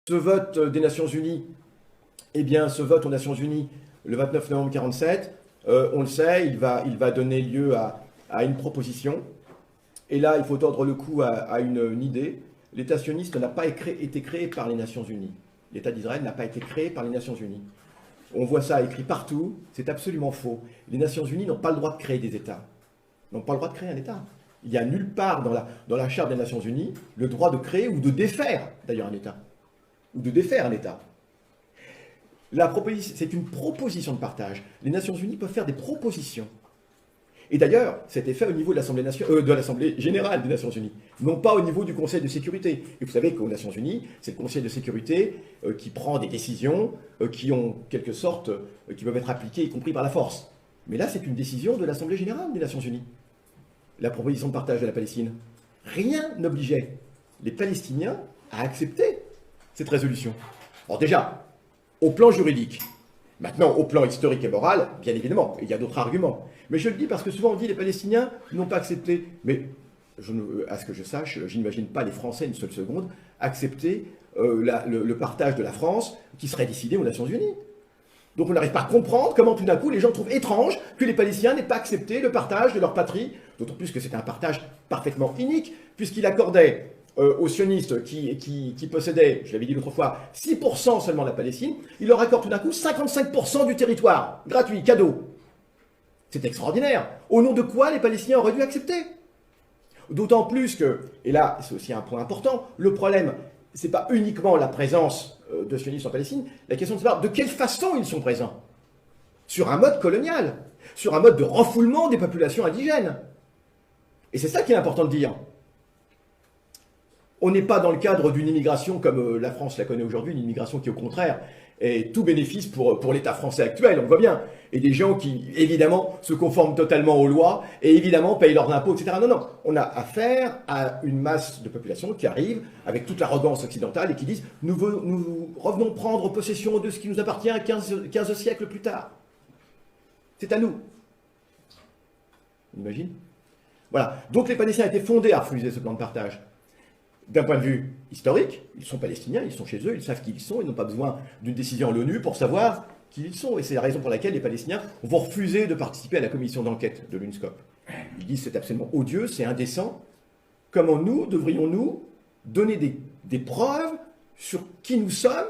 Ce vote des Nations Unies, eh bien, ce vote aux Nations Unies, le 29 novembre 1947, on le sait, il va donner lieu à une proposition. Et là, il faut tordre le cou à une idée. L'État sioniste n'a pas été créé par les Nations Unies. L'État d'Israël n'a pas été créé par les Nations Unies. On voit ça écrit partout, c'est absolument faux. Les Nations Unies n'ont pas le droit de créer des États. N'ont pas le droit de créer un État. Il n'y a nulle part dans la Charte des Nations Unies le droit de créer ou de défaire, d'ailleurs, un État. Ou de défaire un État. C'est une proposition de partage. Les Nations Unies peuvent faire des propositions. Et d'ailleurs, c'était fait au niveau de l'Assemblée générale des Nations Unies, non pas au niveau du Conseil de sécurité. Et vous savez qu'aux Nations Unies, c'est le Conseil de sécurité qui prend des décisions qui ont quelque sorte, qui peuvent être appliquées, y compris par la force. Mais là, c'est une décision de l'Assemblée générale des Nations Unies. La proposition de partage de la Palestine. Rien n'obligeait les Palestiniens à accepter cette résolution. Alors déjà, au plan juridique. Maintenant, au plan historique et moral, bien évidemment, il y a d'autres arguments. Mais je le dis parce que souvent on dit les Palestiniens n'ont pas accepté. Mais à ce que je sache, je n'imagine pas les Français une seule seconde accepter le partage de la France qui serait décidé aux Nations Unies. Donc on n'arrive pas à comprendre comment tout d'un coup les gens trouvent étrange que les Palestiniens n'aient pas accepté le partage de leur patrie, d'autant plus que c'était un partage parfaitement inique, puisqu'il accordait aux sionistes qui possédaient, je l'avais dit l'autre fois, 6% seulement de la Palestine, il leur accorde tout d'un coup 55% du territoire, gratuit, cadeau. C'est extraordinaire. Au nom de quoi les Palestiniens auraient dû accepter? D'autant plus que, et là c'est aussi un point important, le problème, c'est pas uniquement la présence de sionistes en Palestine, la question de savoir de quelle façon ils sont présents. Sur un mode colonial, sur un mode de refoulement des populations indigènes. Et c'est ça qui est important de dire. On n'est pas dans le cadre d'une immigration comme la France la connaît aujourd'hui, une immigration qui au contraire est tout bénéfice pour l'État français actuel, on le voit bien. Et des gens qui, évidemment, se conforment totalement aux lois et évidemment payent leurs impôts, etc. Non, non, on a affaire à une masse de population qui arrive avec toute l'arrogance occidentale et qui disent nous revenons prendre possession de ce qui nous appartient 15 siècles plus tard. C'est à nous. On imagine? Voilà. Donc les Palestiniens étaient fondés à refuser ce plan de partage. D'un point de vue historique, ils sont palestiniens, ils sont chez eux, ils savent qui ils sont, ils n'ont pas besoin d'une décision à l'ONU pour savoir qui ils sont. Et c'est la raison pour laquelle les Palestiniens vont refuser de participer à la commission d'enquête de l'UNSCOP. Ils disent c'est absolument odieux, c'est indécent. Comment devrions-nous donner des preuves sur qui nous sommes,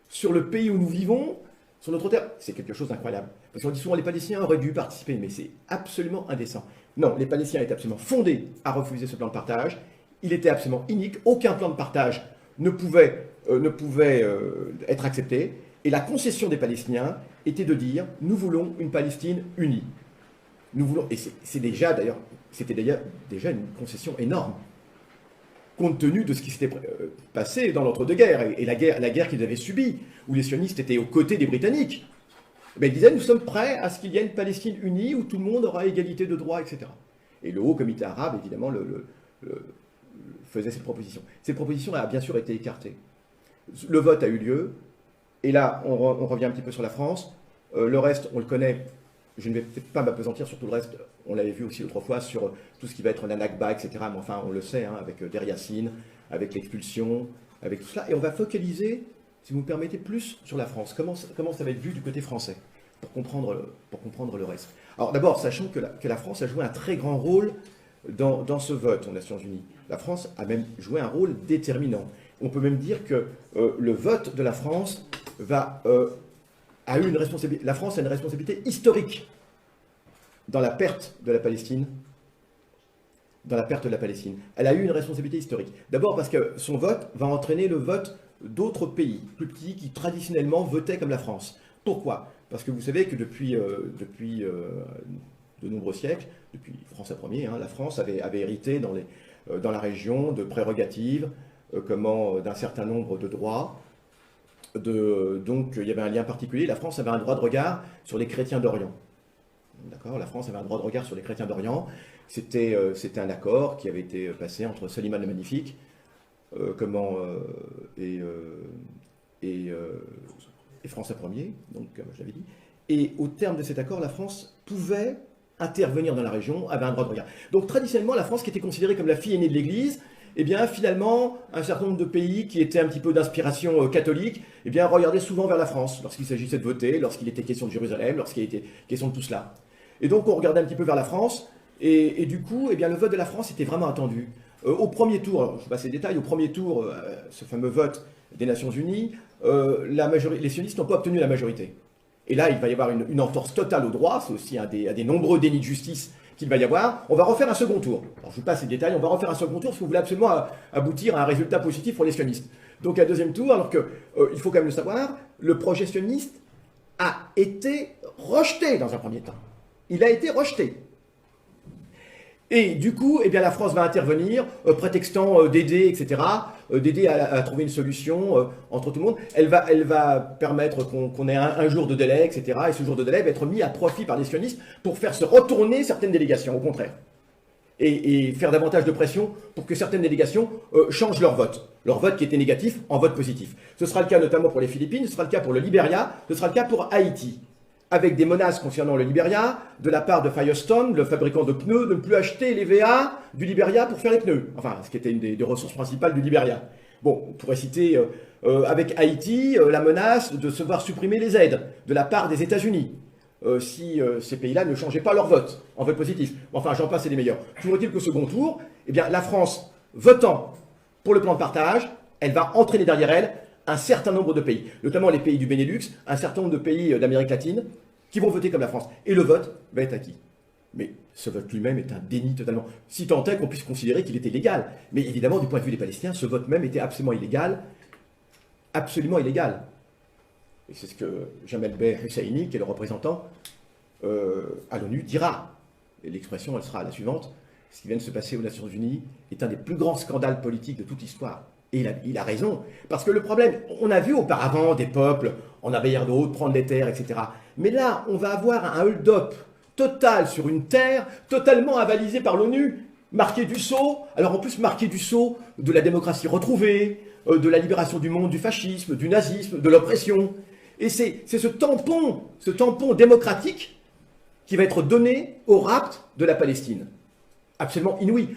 sur le pays où nous vivons, sur notre terre? C'est quelque chose d'incroyable. Parce qu'on dit souvent les Palestiniens auraient dû participer, mais c'est absolument indécent. Non, les Palestiniens étaient absolument fondés à refuser ce plan de partage. Il était absolument inique, aucun plan de partage ne pouvait être accepté, et la concession des Palestiniens était de dire « nous voulons une Palestine unie ». Nous voulons, et c'était déjà une concession énorme, compte tenu de ce qui s'était passé dans l'entre-deux-guerres, et la guerre qu'ils avaient subie, où les sionistes étaient aux côtés des Britanniques. Mais ils disaient « nous sommes prêts à ce qu'il y ait une Palestine unie, où tout le monde aura égalité de droits, etc. » Et le Haut Comité arabe, évidemment, faisait cette proposition. Cette proposition a bien sûr été écartée. Le vote a eu lieu, et là, on revient un petit peu sur la France. Le reste, on le connaît. Je ne vais peut-être pas m'apesantir sur tout le reste. On l'avait vu aussi l'autre fois sur tout ce qui va être la Nakba, etc. Mais enfin, on le sait, hein, avec Der Yassin, avec l'expulsion, avec tout cela. Et on va focaliser, si vous me permettez, plus sur la France. Comment ça va être vu du côté français, pour comprendre le reste. Alors d'abord, sachons que la France a joué un très grand rôle dans ce vote aux Nations Unies. La France a même joué un rôle déterminant. On peut même dire que le vote de la France a eu une responsabilité. La France a une responsabilité historique dans la perte de la Palestine. Elle a eu une responsabilité historique. D'abord parce que son vote va entraîner le vote d'autres pays plus petits qui traditionnellement votaient comme la France. Pourquoi? Parce que vous savez que depuis de nombreux siècles, depuis François Ier, hein, la France avait hérité dans la région de prérogatives, d'un certain nombre de droits. Donc il y avait un lien particulier. La France avait un droit de regard sur les chrétiens d'Orient. D'accord, la France avait un droit de regard sur les chrétiens d'Orient. C'était un accord qui avait été passé entre Soliman le Magnifique et François Ier, donc comme je l'avais dit. Et au terme de cet accord, la France pouvait intervenir dans la région, avait un droit de regard. Donc traditionnellement, la France, qui était considérée comme la fille aînée de l'Église, eh bien finalement, un certain nombre de pays qui étaient un petit peu d'inspiration catholique, eh bien regardaient souvent vers la France, lorsqu'il s'agissait de voter, lorsqu'il était question de Jérusalem, lorsqu'il était question de tout cela. Et donc on regardait un petit peu vers la France, et du coup, eh bien, le vote de la France était vraiment attendu. Au premier tour, alors, je vais passer les détails, au premier tour, ce fameux vote des Nations Unies, les sionistes n'ont pas obtenu la majorité. Et là, il va y avoir une entorse totale au droit, c'est aussi un des nombreux dénis de justice qu'il va y avoir. On va refaire un second tour. Alors, je vous passe les détails, on va refaire un second tour parce qu'on voulait absolument aboutir à un résultat positif pour les sionistes. Donc, un deuxième tour, alors que, il faut quand même le savoir, le projet sioniste a été rejeté dans un premier temps. Il a été rejeté. Et du coup, eh bien, la France va intervenir, prétextant d'aider, etc., d'aider à trouver une solution entre tout le monde. Elle va permettre qu'on ait un jour de délai, etc., et ce jour de délai va être mis à profit par les sionistes pour faire se retourner certaines délégations, au contraire. Et faire davantage de pression pour que certaines délégations changent leur vote qui était négatif en vote positif. Ce sera le cas notamment pour les Philippines, ce sera le cas pour le Libéria, ce sera le cas pour Haïti, avec des menaces concernant le Libéria, de la part de Firestone, le fabricant de pneus, de ne plus acheter les VA du Libéria pour faire les pneus. Enfin, ce qui était une des ressources principales du Libéria. Bon, on pourrait citer avec Haïti la menace de se voir supprimer les aides de la part des États-Unis, si ces pays-là ne changeaient pas leur vote en vote positif. Enfin, j'en passe, c'est les meilleurs. Toujours est-il qu'au second tour, eh bien, la France, votant pour le plan de partage, elle va entraîner derrière elle un certain nombre de pays, notamment les pays du Benelux, un certain nombre de pays d'Amérique latine, qui vont voter comme la France. Et le vote va être acquis. Mais ce vote lui-même est un déni totalement. Si tant est qu'on puisse considérer qu'il était légal. Mais évidemment, du point de vue des Palestiniens, ce vote même était absolument illégal. Absolument illégal. Et c'est ce que Jamel Bey Husseini, qui est le représentant à l'ONU, dira. Et l'expression, elle sera la suivante. Ce qui vient de se passer aux Nations Unies est un des plus grands scandales politiques de toute l'histoire. Et il a raison. Parce que le problème, on a vu auparavant des peuples en Abayard de Haute prendre les terres, etc. Mais là, on va avoir un hold-up total sur une terre totalement avalisée par l'ONU, marqué du sceau. Alors en plus, marqué du sceau de la démocratie retrouvée, de la libération du monde du fascisme, du nazisme, de l'oppression. Et c'est ce tampon démocratique qui va être donné au rapt de la Palestine. Absolument inouï.